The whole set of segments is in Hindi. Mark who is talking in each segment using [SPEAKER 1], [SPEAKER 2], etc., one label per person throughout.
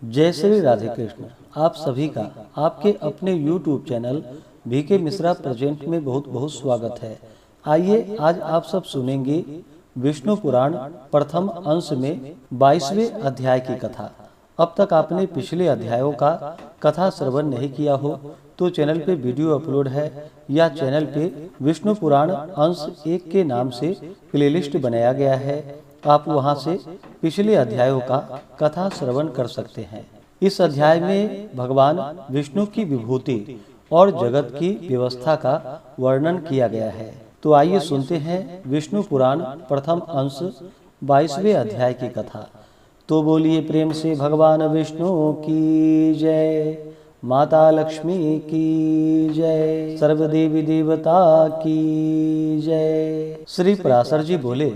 [SPEAKER 1] जय श्री राधे कृष्ण। आप सभी का आपके अपने YouTube channel BK Mishra present में बहुत बहुत स्वागत है। आइए आज आप सब सुनेंगे विष्णु पुराण प्रथम अंश में 22वें अध्याय की कथा। अब तक आपने पिछले अध्यायों का कथा श्रवण नहीं किया हो तो चैनल पे वीडियो अपलोड है या चैनल पे विष्णु पुराण अंश 1 के नाम से प्लेलिस्ट बनाया गया है। आप वहां से पिछले अध्यायों का कथा श्रवण कर सकते हैं। इस अध्याय में भगवान विष्णु की विभूति और जगत की व्यवस्था का वर्णन किया गया है। तो आइए सुनते हैं विष्णु पुराण प्रथम अंश 22वें अध्याय की कथा। तो बोलिए प्रेम से भगवान विष्णु की जय, माता लक्ष्मी की जय, सर्वदेवी देवता की जय। श्री पराशर जी बोले,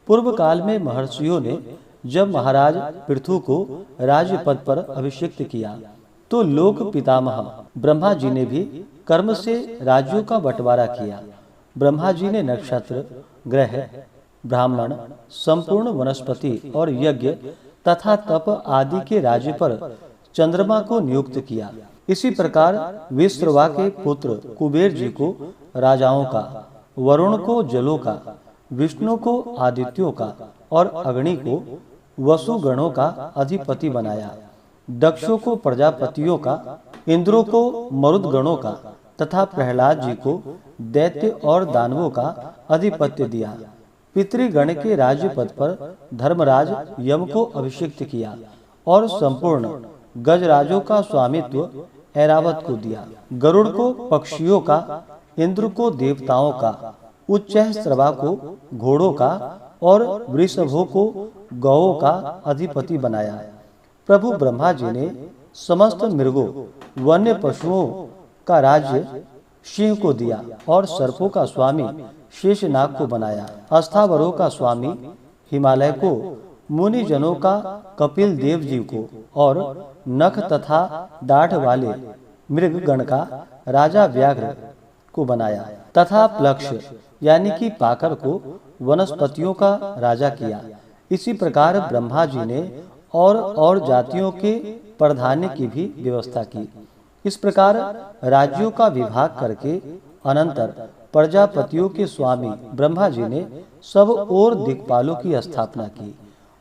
[SPEAKER 1] पूर्व काल में महर्षियों ने जब महाराज पृथु को राज्य पद पर अभिषिक्त किया तो लोक पितामह ब्रह्मा जी ने भी कर्म से राज्यों का बंटवारा किया। ब्रह्मा जी ने नक्षत्र, ग्रह, ब्राह्मण, संपूर्ण वनस्पति और यज्ञ तथा तप आदि के राज्य पर चंद्रमा को नियुक्त किया। इसी प्रकार विश्रवा के पुत्र कुबेर जी को राजाओं का, वरुण को जलों का, विष्णु को आदित्यों का और अग्नि को वसुगणों का अधिपति बनाया। दक्षों को प्रजापतियों का, इंद्रों को मरुदगणों का तथा प्रहलाद जी को दैत्य और दानवों का अधिपत्य दिया। पितृगण के राज्य पद पर धर्मराज यम को अभिषिक्त किया और संपूर्ण गजराजों का स्वामित्व ऐरावत को दिया। गरुड़ को पक्षियों का, इंद्र को देवताओं का, उच्चैःश्रवा को घोड़ों का और वृषभों को गौओं का अधिपति बनाया। प्रभु ब्रह्मा जी ने समस्त मृगों, वन्य पशुओं का राज्य सिंह को दिया और सर्पों का स्वामी शेषनाग को बनाया। अस्थावरों का स्वामी हिमालय को, मुनिजनों का कपिल देव जी को और नख तथा दाढ़ वाले मृगगण का राजा व्याघ्र को बनाया तथा प्लक्ष यानी कि पाकर को वनस्पतियों का राजा किया। इसी प्रकार ब्रह्मा जी ने और जातियों के प्रधान्य की भी व्यवस्था की। इस प्रकार राज्यों का विभाग करके अनंतर प्रजापतियों के स्वामी ब्रह्मा जी ने सब और दिक्पालों की स्थापना की।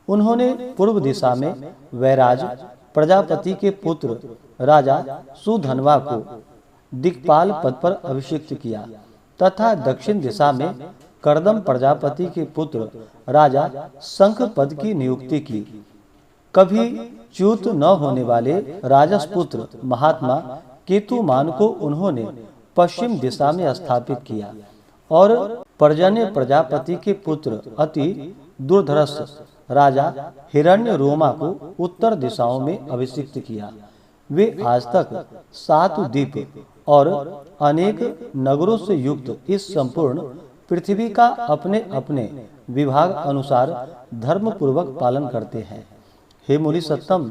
[SPEAKER 1] उन्होंने पूर्व दिशा में वैराज प्रजापति के पुत्र राजा सुधन्वा को दिक्पाल पद पर अभिषिक्त किया तथा दक्षिण दिशा में कर्दम प्रजापति के पुत्र राजा शंख पद की नियुक्ति की। कभी च्युत न होने वाले राजसपुत्र महात्मा केतुमान को उन्होंने पश्चिम दिशा में स्थापित किया और पर्जन्य प्रजापति के पुत्र अति दुर्धर्ष राजा हिरण्य रोमा को उत्तर दिशाओं में अभिषिक्त किया। वे आज तक 7 द्वीप और अनेक नगरों से युक्त इस संपूर्ण पृथ्वी का अपने अपने विभाग अनुसार धर्म पूर्वक पालन करते हैं। हे मुनि सत्तम,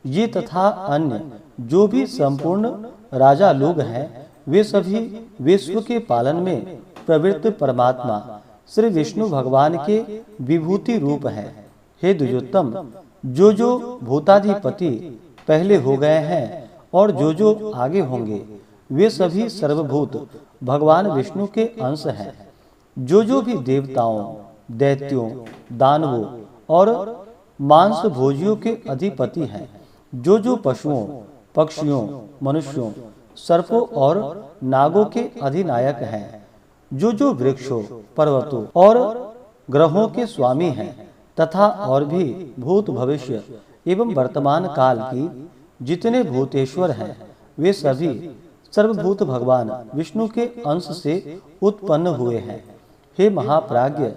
[SPEAKER 1] ये तथा अन्य जो भी संपूर्ण राजा लोग हैं वे सभी विश्व के पालन में प्रवृत्त परमात्मा श्री विष्णु भगवान के विभूति रूप हैं। हे द्विजोत्तम, जो भूताधिपति पहले हो गए हैं और जो आगे होंगे वे सभी सर्वभूत भगवान विष्णु के अंश हैं। जो भी देवताओं, दैत्यों, दानवों और मांस भोजियों के अधिपति हैं, जो पशुओं, पक्षियों, मनुष्यों, सर्पों और नागों के अधिनायक हैं, जो वृक्षों, पर्वतों और ग्रहों के स्वामी हैं तथा और भी भूत, भविष्य एवं वर्तमान काल की जितने भूतेश्वर हैं वे सभी सर्वभूत भगवान विष्णु के अंश से उत्पन्न हुए हैं। हे महाप्राज्ञ,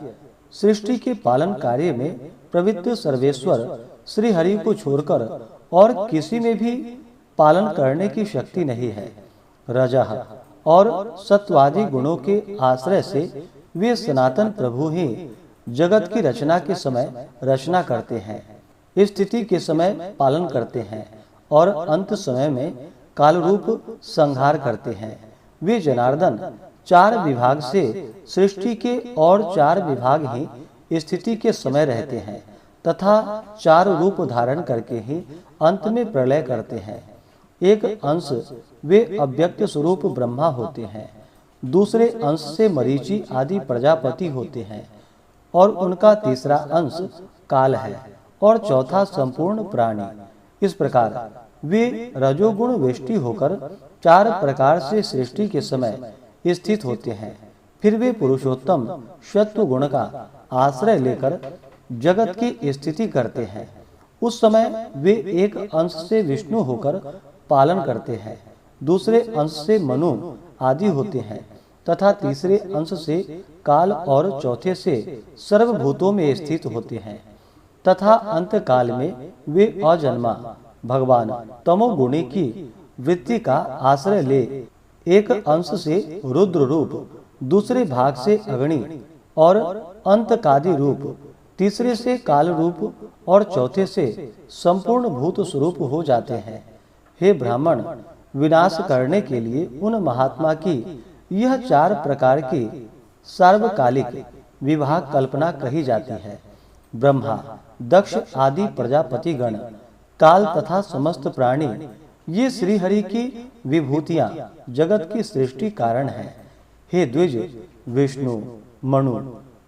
[SPEAKER 1] सृष्टि के पालन कार्य में प्रवृत्त सर्वेश्वर श्री हरि को छोड़कर और किसी में भी पालन करने की शक्ति नहीं है। रजः और सत्वादि गुणों के आश्रय से वे सनातन प्रभु ही जगत की रचना के समय रचना करते हैं, स्थिति के समय पालन करते हैं और अंत समय में काल रूप संहार करते हैं। वे जनार्दन 4 विभाग से सृष्टि के और 4 विभाग ही स्थिति के समय रहते हैं तथा 4 रूप धारण करके ही अंत में प्रलय करते हैं। एक अंश वे अव्यक्त स्वरूप ब्रह्मा होते हैं, दूसरे अंश से मरीचि आदि प्रजापति होते हैं और उनका तीसरा अंश काल है और चौथा संपूर्ण प्राणी। इस प्रकार वे रजोगुण वेष्टि होकर 4 प्रकार से सृष्टि के समय स्थित होते हैं। फिर वे पुरुषोत्तम सत्व गुण का आश्रय लेकर जगत की स्थिति करते हैं। उस समय वे एक अंश से विष्णु होकर पालन करते हैं, दूसरे अंश से मनु आदि होते हैं तथा तीसरे अंश से काल और चौथे से सर्वभूतों में स्थित होते हैं तथा अंत काल में वे अजन्मा भगवान तमोगुणी की वृत्ति का आश्रय ले एक अंश से रुद्र रूप, दूसरे भाग से अग्नि और अंतकादि रूप, तीसरे से काल रूप और चौथे से संपूर्ण भूत स्वरूप हो जाते हैं। हे ब्राह्मण, विनाश करने के लिए उन महात्मा की यह 4 प्रकार की सार्वकालिक विभाग कल्पना कही जाती है। ब्रह्मा, दक्ष आदि प्रजापति गण, काल तथा समस्त प्राणी, ये श्री हरि की विभूतियां जगत की सृष्टि कारण हैं। हे द्विज, विष्णु, मनु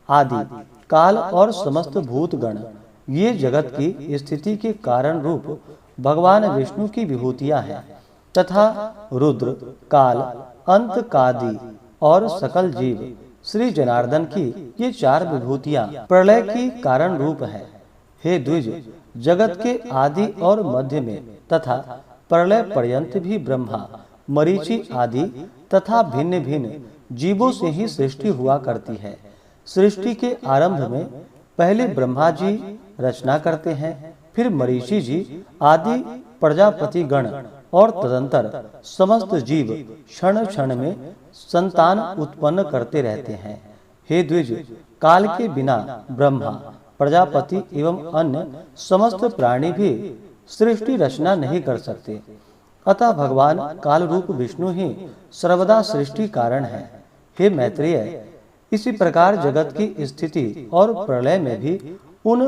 [SPEAKER 1] आदि काल और समस्त भूतगण, ये जगत की स्थिति के कारण रूप भगवान विष्णु की विभूतियां हैं तथा रुद्र, काल, अंत कादि और सकल जीव श्री जनार्दन की ये 4 विभूतियां प्रलय की कारण रूप है। हे द्विज, जगत के आदि और मध्य में तथा प्रलय पर्यंत भी ब्रह्मा, मरीचि आदि तथा भिन्न भिन्न जीवों से ही सृष्टि हुआ करती है। सृष्टि के आरंभ में पहले ब्रह्मा जी रचना करते हैं, फिर मरीचि जी आदि प्रजापति गण और तदंतर समस्त जीव क्षण क्षण में संतान उत्पन्न करते रहते हैं। हे द्विज, काल के बिना ब्रह्मा, प्रजापति एवं अन्य समस्त प्राणी भी सृष्टि रचना नहीं कर सकते। अतः भगवान काल रूप विष्णु ही सर्वदा सृष्टि कारण है। हे मैत्रेय, इसी प्रकार जगत की स्थिति और प्रलय में भी उन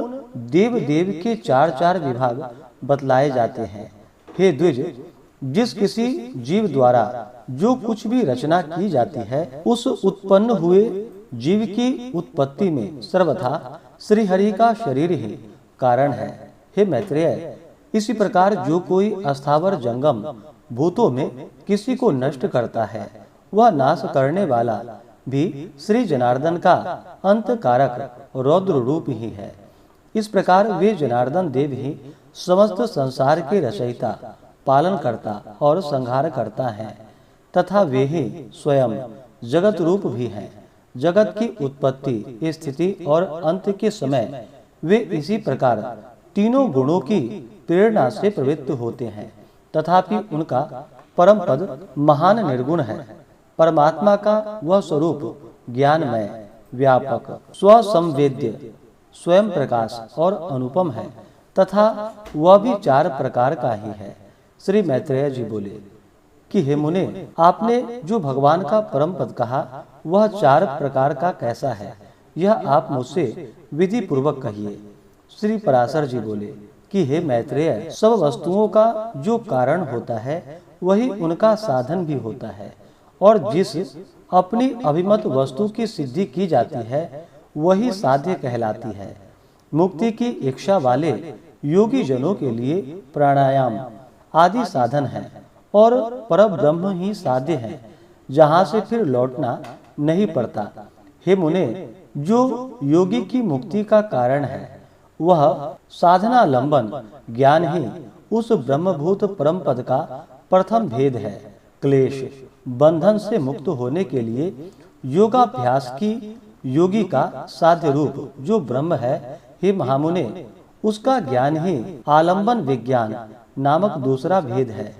[SPEAKER 1] देव देव के 4 विभाग बतलाए जाते हैं। हे द्विज, जिस किसी जीव द्वारा जो कुछ भी रचना की जाती है, उस उत्पन्न हुए जीव की उत्पत्ति में सर्वथा श्री हरि का शरीर ही कारण है। हे मैत्रेय, इसी प्रकार जो कोई अस्थावर जंगम भूतों में किसी को नष्ट करता है, वह नाश करने वाला भी श्री जनार्दन का अंत कारक रौद्र रूप ही है। इस प्रकार वे जनार्दन देव ही समस्त संसार के रचयिता, पालन करता और संहार करता है तथा वे ही स्वयं जगत रूप भी हैं। जगत की उत्पत्ति, स्थिति और अंत के समय वे इसी प्रकार तीनों गुणों की प्रेरणा से प्रवृत्त होते हैं। तथापि उनका परम पद महान निर्गुण है। परमात्मा का वह स्वरूप ज्ञानमय, व्यापक, स्वसंवेद्य, स्वयं प्रकाश और अनुपम है तथा वह भी 4 प्रकार का ही है। श्री मैत्रेय जी बोले कि हे मुने, आपने जो भगवान का परम पद कहा वह 4 प्रकार का कैसा है, यह आप मुझसे विधि पूर्वक कहिए। श्री पराशर जी बोले कि हे मैत्रेय, सब वस्तुओं का जो कारण होता है वही उनका साधन भी होता है, और जिस अपनी अभिमत वस्तु की सिद्धि की जाती है वही साध्य कहलाती है। मुक्ति की इच्छा वाले योगी जनों के लिए प्राणायाम आदि साधन है और परब्रह्म ही साध्य है, जहाँ से फिर लौटना नहीं पड़ता। हे मुने, जो योगी की मुक्ति का कारण है वह साधनालंबन ज्ञान ही उस ब्रह्मभूत परम पद का प्रथम भेद है। क्लेश बंधन से मुक्त होने के लिए योगाभ्यास की योगी का साध्य रूप जो ब्रह्म है, हे महामुने, उसका ज्ञान ही आलंबन विज्ञान नामक दूसरा भेद है।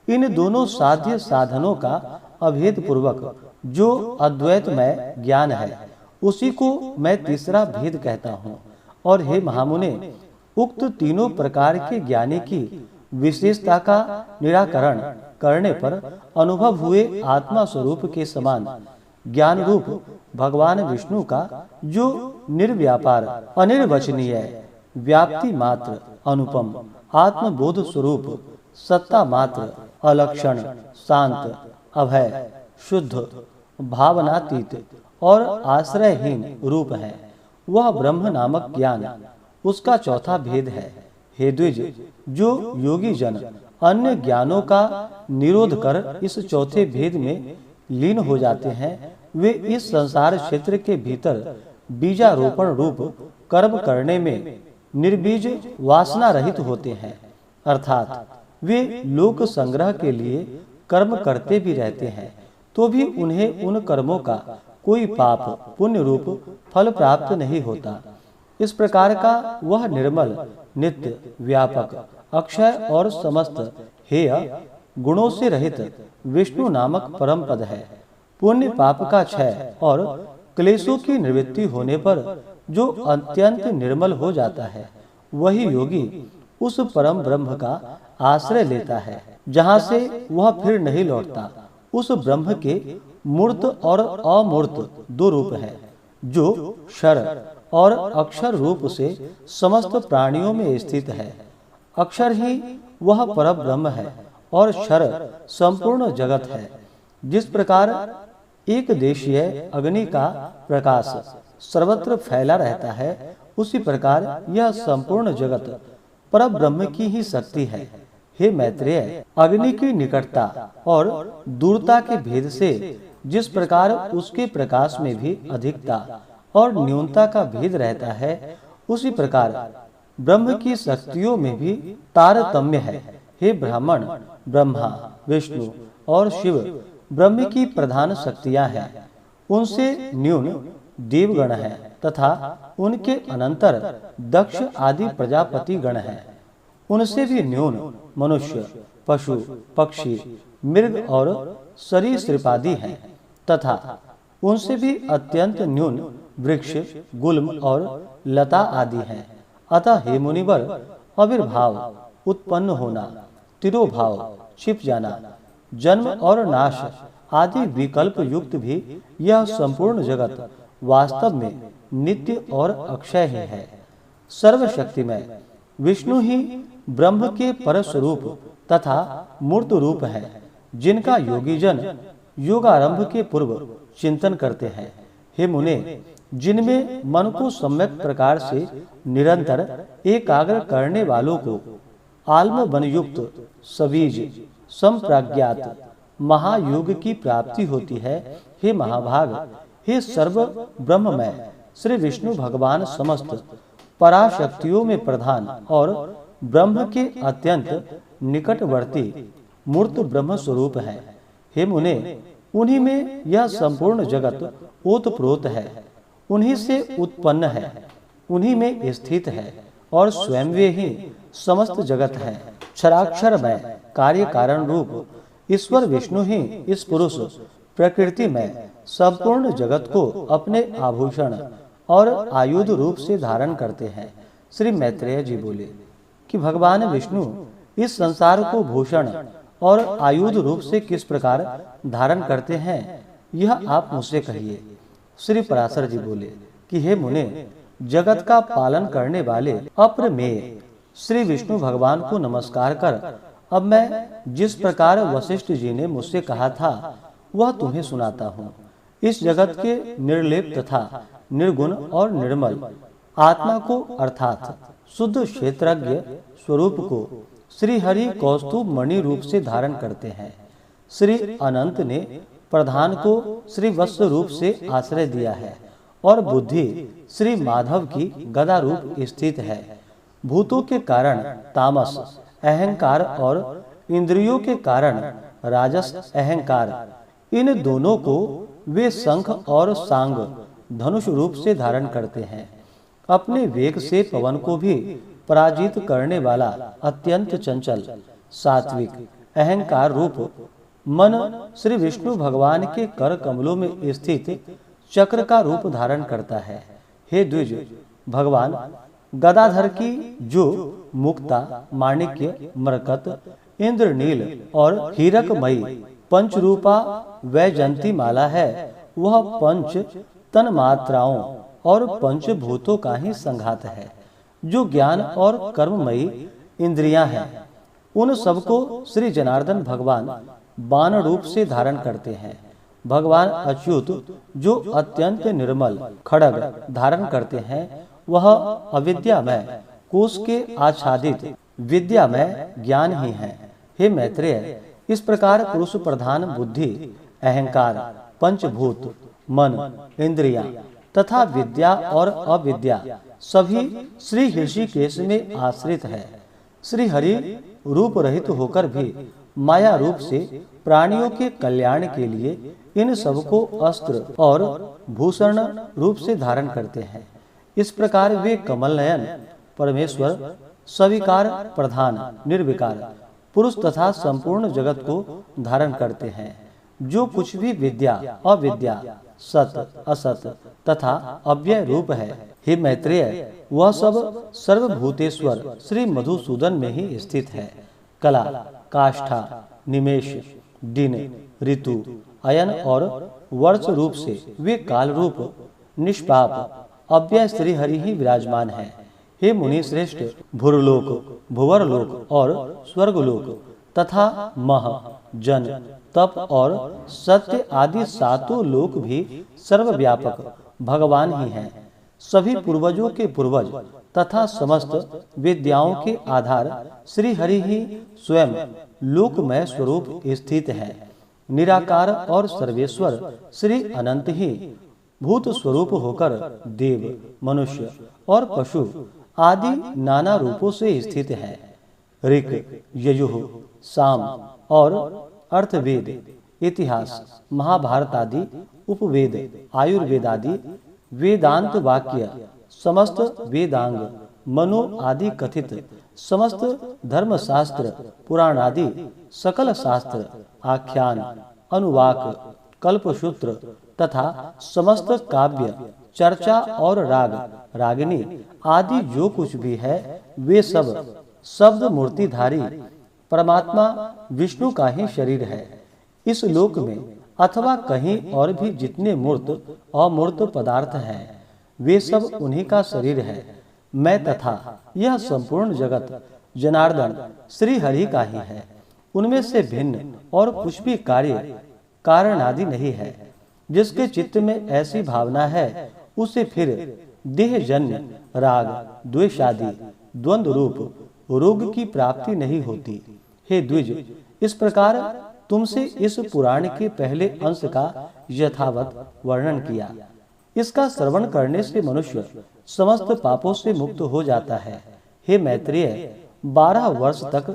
[SPEAKER 1] इन दोनों साध्य साधनों का अभेद पूर्वक जो अद्वैतमय ज्ञान है उसी को मैं तीसरा भेद कहता हूँ। और हे महामुने, उक्त तीनों प्रकार के ज्ञानी की विशेषता का निराकरण करने पर अनुभव हुए आत्मा स्वरूप के समान ज्ञान रूप भगवान विष्णु का जो निर्व्यापार, अनिर्वचनीय, व्याप्ति मात्र, अनुपम, आत्मबोध स्वरूप, सत्ता मात्र, अलक्षण, शांत, अभय, शुद्ध, भावनातीत और आश्रयहीन रूप है। वह ब्रह्म नामक ज्ञान उसका चौथा भेद है। हे द्विज, जो योगी जन अन्य ज्ञानों का निरोध कर इस चौथे भेद में लीन हो जाते हैं, वे इस संसार क्षेत्र के भीतर बीजारोपण रूप कर्म करने में निर्बीज वासना रहित होते हैं। अर्थात वे लोक संग्रह के लिए कर्म करते भी रहते हैं, तो भी उन्हें उन कर्मों का कोई पाप पुण्य रूप फल प्राप्त नहीं होता। इस प्रकार का वह निर्मल, नित्य, व्यापक, अक्षय और समस्त हेय गुणों से रहित विष्णु नामक परम पद है। पुण्य पाप का क्षय और क्लेशों की निवृत्ति होने पर जो अत्यंत निर्मल हो जाता है, वही योगी उस परम ब्रह्म का आश्रय लेता है, जहाँ से वह फिर नहीं लौटता। उस ब्रह्म के मूर्त और अमूर्त दो रूप है, जो क्षर और अक्षर रूप से समस्त प्राणियों में स्थित है। अक्षर ही वह परम ब्रह्म है और क्षर संपूर्ण जगत है। जिस प्रकार एक देशीय अग्नि का प्रकाश सर्वत्र फैला रहता है, उसी प्रकार यह संपूर्ण जगत परम ब्रह्म की ही शक्ति है। हे मैत्रेय, अग्नि की निकटता और दूरता के भेद से जिस प्रकार उसके प्रकाश में भी अधिकता और न्यूनता का भेद रहता है, उसी प्रकार ब्रह्म की शक्तियों में भी तारतम्य है। हे ब्राह्मण, ब्रह्मा, विष्णु और शिव ब्रह्म की प्रधान शक्तियां हैं। उनसे न्यून देवगण है तथा उनके अनंतर दक्ष आदि प्रजापति गण हैं। उनसे भी न्यून मनुष्य, पशु, पक्षी, मृग और सरीसृपादि हैं तथा उनसे भी अत्यंत न्यून वृक्ष, गुल्म और लता आदि हैं। अतः हे मुनिवर, आविर्भाव, उत्पन्न होना, तिरोभाव, छिप जाना, जन्म और नाश आदि विकल्प युक्त भी यह संपूर्ण जगत वास्तव में नित्य और अक्षय ही है। सर्वशक्तिमय विष्णु ही ब्रह्म के परस्वरूप तथा मूर्त रूप है, जिनका योगी जन योगारंभ के पूर्व चिंतन करते हैं। हे मुने, जिनमें मन को सम्यक प्रकार से निरंतर एकाग्र करने वालों को आल्म वन युक्त सबीज संप्रज्ञात महायोग की प्राप्ति होती है। हे महाभाग, हे सर्व ब्रह्ममय श्री विष्णु भगवान समस्त पराशक्तियों में प्रधान और ब्रह्म के अत्यंत निकटवर्ती मूर्त ब्रह्म स्वरूप है। हे मुने, उन्हीं में यह संपूर्ण जगत ओतप्रोत है, उन्हीं से उत्पन्न है, उन्हीं में स्थित है और स्वयं वे ही समस्त जगत है। क्षराक्षर में कार्य कारण रूप ईश्वर विष्णु ही इस पुरुष प्रकृति में संपूर्ण जगत को अपने आभूषण और आयुध रूप से धारण करते हैं। श्री मैत्रेय जी बोले कि भगवान विष्णु इस संसार को भूषण और आयुध रूप से किस प्रकार धारण करते हैं, यह आप मुझसे कहिए। श्री पराशर जी बोले कि हे मुने, जगत का पालन करने वाले अप्रमेय श्री विष्णु भगवान को नमस्कार कर अब मैं जिस प्रकार वशिष्ठ जी ने मुझसे कहा था वह तुम्हें सुनाता हूँ। इस जगत के निर्लेप तथा निर्गुण और निर्मल आत्मा को अर्थात शुद्ध क्षेत्रज्ञ स्वरूप को श्री हरि कौस्तुभ मणि रूप से धारण करते हैं। श्री अनंत ने प्रधान को श्री वत्स रूप से आश्रय दिया है और बुद्धि श्री माधव की गदा रूप स्थित है। भूतों के कारण तामस अहंकार और इंद्रियों के कारण राजस अहंकार, इन दोनों को वे शंख और सांग धनुष रूप से धारण करते हैं। अपने वेग से पवन को भी पराजित करने वाला अत्यंत चंचल सात्विक अहंकार रूप मन श्री विष्णु भगवान के कर कमलों में स्थित चक्र का रूप धारण करता है। हे द्विज, भगवान गदाधर की जो मुक्ता, माणिक्य, मरकत, इंद्रनील और हीरकमयी पंचरूपा वैजंती माला है, वह पंच तन मात्राओं और पंचभूतों का ही संघात है। जो ज्ञान और कर्ममयी इंद्रियां हैं, उन सबको श्री जनार्दन भगवान बाण रूप से धारण करते हैं। भगवान अच्युत जो अत्यंत निर्मल खड्ग धारण करते हैं, वह अविद्यामय कोश के आच्छादित विद्यामय ज्ञान ही है। हे मैत्रेय, इस प्रकार पुरुष प्रधान बुद्धि, अहंकार, पंचभूत, मन, इंद्रियां तथा विद्या और अविद्या सभी श्री ऋषिकेश में आश्रित है। श्री हरि रूप रहित होकर भी माया रूप से प्राणियों के कल्याण के लिए इन सबको अस्त्र और भूषण रूप से धारण करते हैं। इस प्रकार वे कमल नयन परमेश्वर, सविकार प्रधान निर्विकार पुरुष तथा संपूर्ण जगत को धारण करते हैं। जो कुछ भी विद्या, अविद्या, सत, असत तथा अव्यय रूप है, हे मैत्रेय, वह सब सर्वभूतेश्वर श्री मधुसूदन में ही स्थित है। कला, काष्ठा, निमेष, दिन, ऋतु, अयन और वर्ष रूप से वे काल रूप निष्पाप अव्यय श्री हरि ही विराजमान है। हे मुनि श्रेष्ठ, भूरलोक, भुवरलोक और स्वर्गलोक तथा मह, जन, तप और सत्य आदि सातों लोक भी सर्वव्यापक भगवान ही हैं। सभी पूर्वजों के पूर्वज तथा समस्त विद्याओं के आधार श्री हरि ही स्वयं लोकमय स्वरूप स्थित है। निराकार और सर्वेश्वर श्री अनंत ही भूत स्वरूप होकर देव, मनुष्य और पशु आदि नाना रूपों से स्थित है। ऋक, यजुः, साम और अर्थवेद, इतिहास, महाभारत आदि उपवेद, आयुर्वेद आदि वेदांत वाक्य, समस्त वेदांग, मनो आदि कथित समस्त धर्मशास्त्र, पुराण आदि सकल शास्त्र, आख्यान, अनुवाक, कल्पसूत्र तथा समस्त काव्य, चर्चा और राग, रागिनी आदि जो कुछ भी है, वे सब शब्द मूर्तिधारी परमात्मा विष्णु का ही शरीर है। इस लोक में अथवा कहीं और भी जितने मूर्त अमूर्त पदार्थ हैं, वे सब उन्हीं का शरीर है। मैं तथा यह संपूर्ण जगत जनार्दन श्री हरि का ही है। उनमें से भिन्न और कुछ भी कार्य कारण आदि नहीं है। जिसके चित्त में ऐसी भावना है, उसे फिर देहजन्य राग, द्वेष आदि द्वंद्व रूप रोग की प्राप्ति नहीं होती। हे द्विज, इस प्रकार तुमसे इस पुराण के पहले अंश का यथावत वर्णन किया। इसका श्रवण करने से मनुष्य समस्त पापों से मुक्त हो जाता है। हे मैत्रेय, 12 वर्ष तक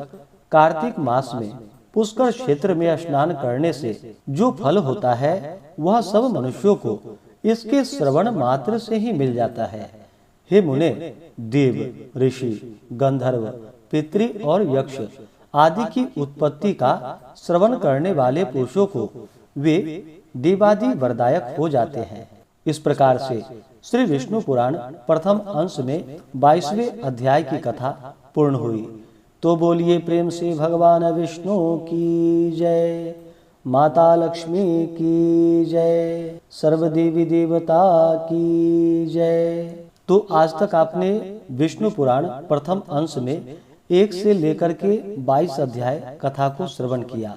[SPEAKER 1] कार्तिक मास में पुष्कर क्षेत्र में स्नान करने से जो फल होता है, वह सब मनुष्यों को इसके श्रवण मात्र से ही मिल जाता है। हे मुने, देव, ऋषि, गंधर्व, पितृ और यक्ष आदि की उत्पत्ति का श्रवण करने वाले पुरुषों को वे देवादि वरदायक हो जाते हैं। इस प्रकार से श्री विष्णु पुराण प्रथम अंश में 22वें अध्याय की कथा पूर्ण हुई। तो बोलिए प्रेम से भगवान विष्णु की जय, माता लक्ष्मी की जय, सर्व देवी देवता की जय। तो आज तक आपने विष्णु पुराण प्रथम अंश में 1 से लेकर के 22 अध्याय कथा को श्रवण किया।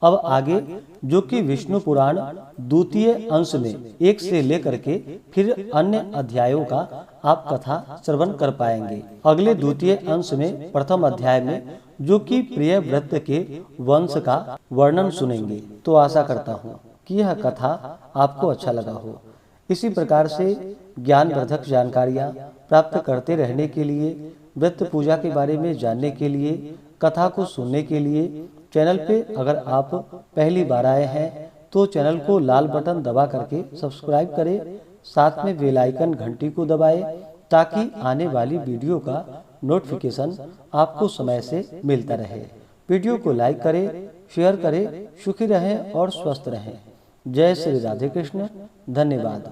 [SPEAKER 1] अब आगे जो कि विष्णु पुराण द्वितीय अंश में 1 से लेकर के फिर अन्य अध्यायों का आप कथा श्रवण कर पाएंगे। अगले द्वितीय अंश में प्रथम अध्याय में जो कि प्रिय व्रत के वंश का वर्णन सुनेंगे। तो आशा करता हूँ कि यह कथा आपको अच्छा लगा हो। इसी प्रकार से ज्ञानवर्धक जानकारियाँ प्राप्त करते रहने के लिए, व्रत पूजा के बारे में जानने के लिए, कथा को सुनने के लिए चैनल पे अगर आप पहली बार आए हैं तो चैनल को लाल बटन दबा करके सब्सक्राइब करें, साथ में बेल आइकन घंटी को दबाएं ताकि आने वाली वीडियो का नोटिफिकेशन आपको समय से मिलता रहे। वीडियो को लाइक करें, शेयर करें। सुखी रहें और स्वस्थ रहें। जय श्री राधे कृष्ण। धन्यवाद।